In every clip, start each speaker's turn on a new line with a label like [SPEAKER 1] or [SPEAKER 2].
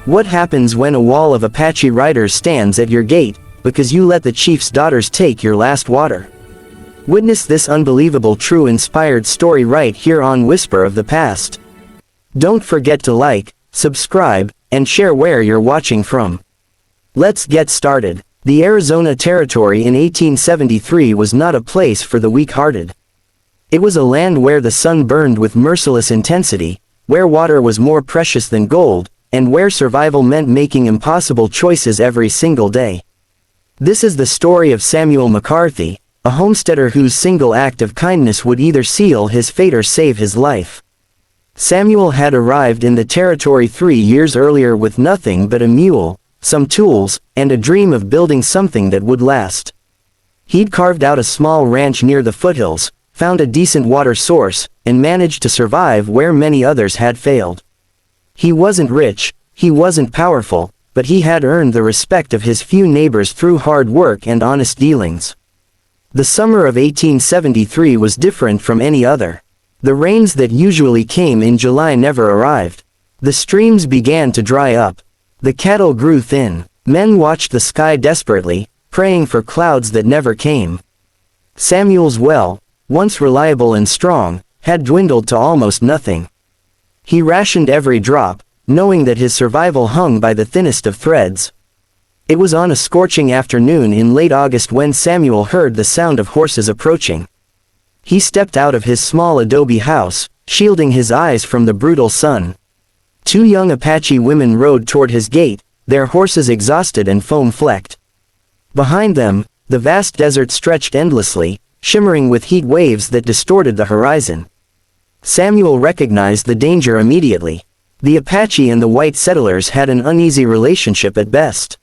[SPEAKER 1] What happens when a wall of Apache riders stands at your gate, because you let the chief's daughters take your last water? Witness this unbelievable true inspired story right here on Whisper of the Past. Don't forget to like, subscribe, and share where you're watching from. Let's get started. The Arizona Territory in 1873 was not a place for the weak-hearted. It was a land where the sun burned with merciless intensity, where water was more precious than gold, and where survival meant making impossible choices every single day. This is the story of Samuel McCarthy, a homesteader whose single act of kindness would either seal his fate or save his life. Samuel had arrived in the territory 3 years earlier with nothing but a mule, some tools, and a dream of building something that would last. He'd carved out a small ranch near the foothills, found a decent water source, and managed to survive where many others had failed. He wasn't rich, he wasn't powerful, but he had earned the respect of his few neighbors through hard work and honest dealings. The summer of 1873 was different from any other. The rains that usually came in July never arrived. The streams began to dry up. The cattle grew thin. Men watched the sky desperately, praying for clouds that never came. Samuel's well, once reliable and strong, had dwindled to almost nothing. He rationed every drop, knowing that his survival hung by the thinnest of threads. It was on a scorching afternoon in late August when Samuel heard the sound of horses approaching. He stepped out of his small adobe house, shielding his eyes from the brutal sun. 2 young Apache women rode toward his gate, their horses exhausted and foam-flecked. Behind them, the vast desert stretched endlessly, shimmering with heat waves that distorted the horizon. Samuel recognized the danger immediately. The Apache and the white settlers had an uneasy relationship at best.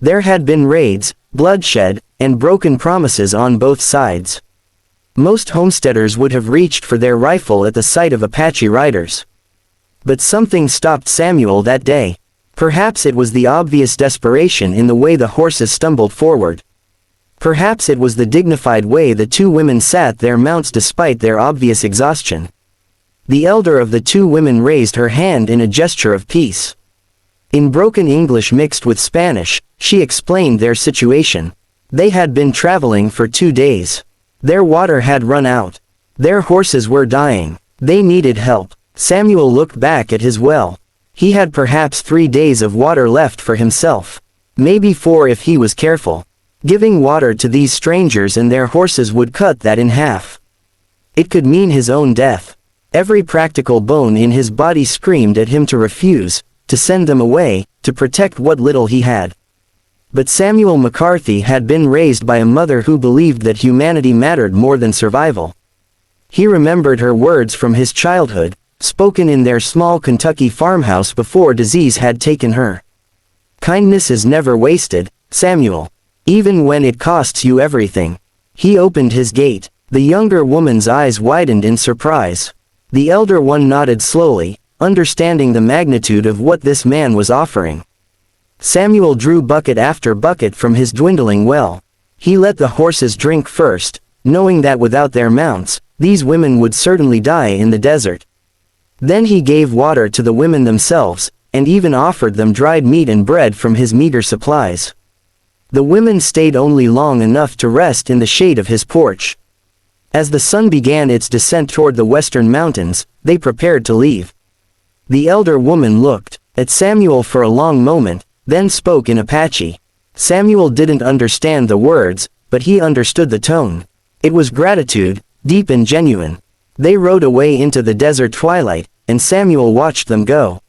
[SPEAKER 1] There had been raids, bloodshed, and broken promises on both sides. Most homesteaders would have reached for their rifle at the sight of Apache riders. But something stopped Samuel that day. Perhaps it was the obvious desperation in the way the horses stumbled forward. Perhaps it was the dignified way the 2 women sat their mounts despite their obvious exhaustion. The elder of the 2 women raised her hand in a gesture of peace. In broken English mixed with Spanish, she explained their situation. They had been traveling for 2 days. Their water had run out. Their horses were dying. They needed help. Samuel looked back at his well. He had perhaps 3 days of water left for himself. Maybe 4 if he was careful. Giving water to these strangers and their horses would cut that in half. It could mean his own death. Every practical bone in his body screamed at him to refuse, to send them away, to protect what little he had. But Samuel McCarthy had been raised by a mother who believed that humanity mattered more than survival. He remembered her words from his childhood, spoken in their small Kentucky farmhouse before disease had taken her. Kindness is never wasted, Samuel. Even when it costs you everything. He opened his gate. The younger woman's eyes widened in surprise. The elder one nodded slowly, understanding the magnitude of what this man was offering. Samuel drew bucket after bucket from his dwindling well. He let the horses drink first, knowing that without their mounts, these women would certainly die in the desert. Then he gave water to the women themselves, and even offered them dried meat and bread from his meager supplies. The women stayed only long enough to rest in the shade of his porch. As the sun began its descent toward the western mountains, they prepared to leave. The elder woman looked at Samuel for a long moment, then spoke in Apache. Samuel didn't understand the words, but he understood the tone. It was gratitude, deep and genuine. They rode away into the desert twilight, and Samuel watched them go.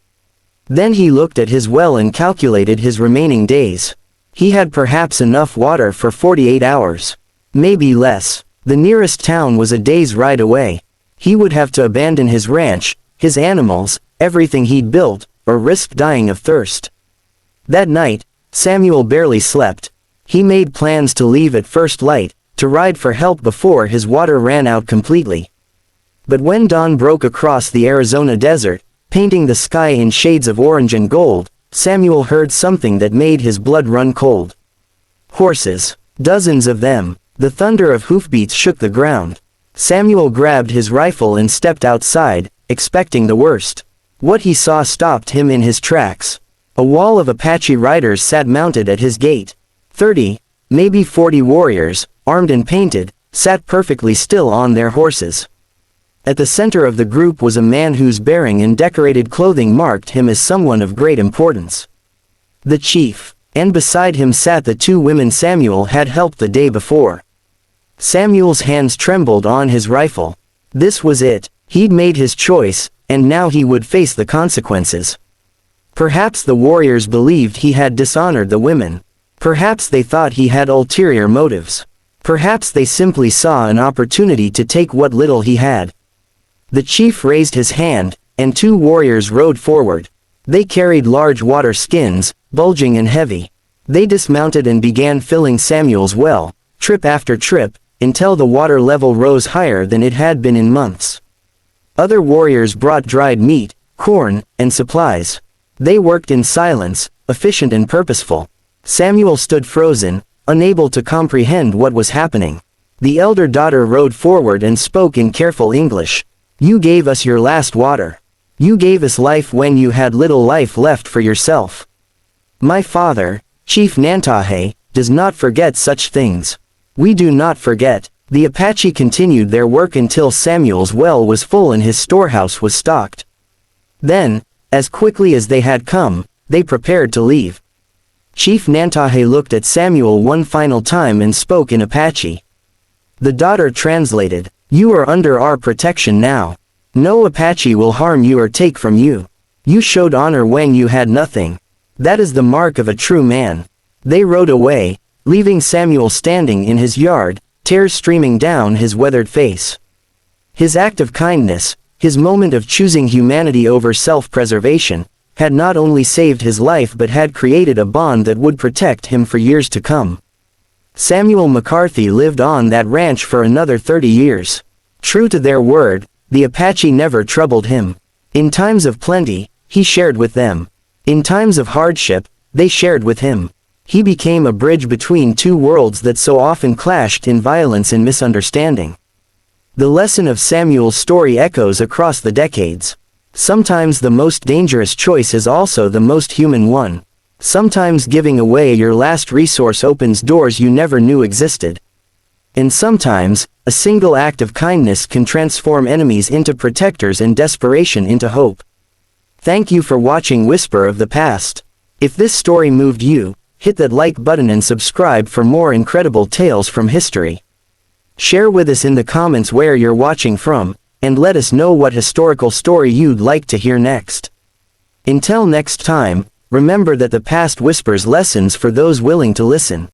[SPEAKER 1] Then he looked at his well and calculated his remaining days. He had perhaps enough water for 48 hours. Maybe less. The nearest town was a day's ride away. He would have to abandon his ranch, his animals, everything he'd built, or risk dying of thirst. That night, Samuel barely slept. He made plans to leave at first light, to ride for help before his water ran out completely. But when dawn broke across the Arizona desert, painting the sky in shades of orange and gold, Samuel heard something that made his blood run cold. Horses. Dozens of them. The thunder of hoofbeats shook the ground. Samuel grabbed his rifle and stepped outside, expecting the worst. What he saw stopped him in his tracks. A wall of Apache riders sat mounted at his gate. 30, maybe 40 warriors, armed and painted, sat perfectly still on their horses. At the center of the group was a man whose bearing and decorated clothing marked him as someone of great importance. The chief, and beside him sat the two women Samuel had helped the day before. Samuel's hands trembled on his rifle. This was it, he'd made his choice, and now he would face the consequences. Perhaps the warriors believed he had dishonored the women. Perhaps they thought he had ulterior motives. Perhaps they simply saw an opportunity to take what little he had. The chief raised his hand, and two warriors rode forward. They carried large water skins, bulging and heavy. They dismounted and began filling Samuel's well, trip after trip, until the water level rose higher than it had been in months. Other warriors brought dried meat, corn, and supplies. They worked in silence, efficient and purposeful. Samuel stood frozen, unable to comprehend what was happening. The elder daughter rode forward and spoke in careful English. "You gave us your last water. You gave us life when you had little life left for yourself. My father, Chief Nantahe, does not forget such things. We do not forget." The Apache continued their work until Samuel's well was full and his storehouse was stocked. Then, as quickly as they had come, they prepared to leave. Chief Nantahe looked at Samuel one final time and spoke in Apache. The daughter translated, "You are under our protection now. No Apache will harm you or take from you. You showed honor when you had nothing. That is the mark of a true man." They rode away, leaving Samuel standing in his yard, tears streaming down his weathered face. His act of kindness, his moment of choosing humanity over self-preservation, had not only saved his life but had created a bond that would protect him for years to come. Samuel McCarthy lived on that ranch for another 30 years. True to their word, the Apache never troubled him. In times of plenty, he shared with them. In times of hardship, they shared with him. He became a bridge between two worlds that so often clashed in violence and misunderstanding. The lesson of Samuel's story echoes across the decades. Sometimes the most dangerous choice is also the most human one. Sometimes giving away your last resource opens doors you never knew existed. And sometimes, a single act of kindness can transform enemies into protectors and desperation into hope. Thank you for watching Whisper of the Past. If this story moved you, hit that like button and subscribe for more incredible tales from history. Share with us in the comments where you're watching from, and let us know what historical story you'd like to hear next. Until next time, remember that the past whispers lessons for those willing to listen.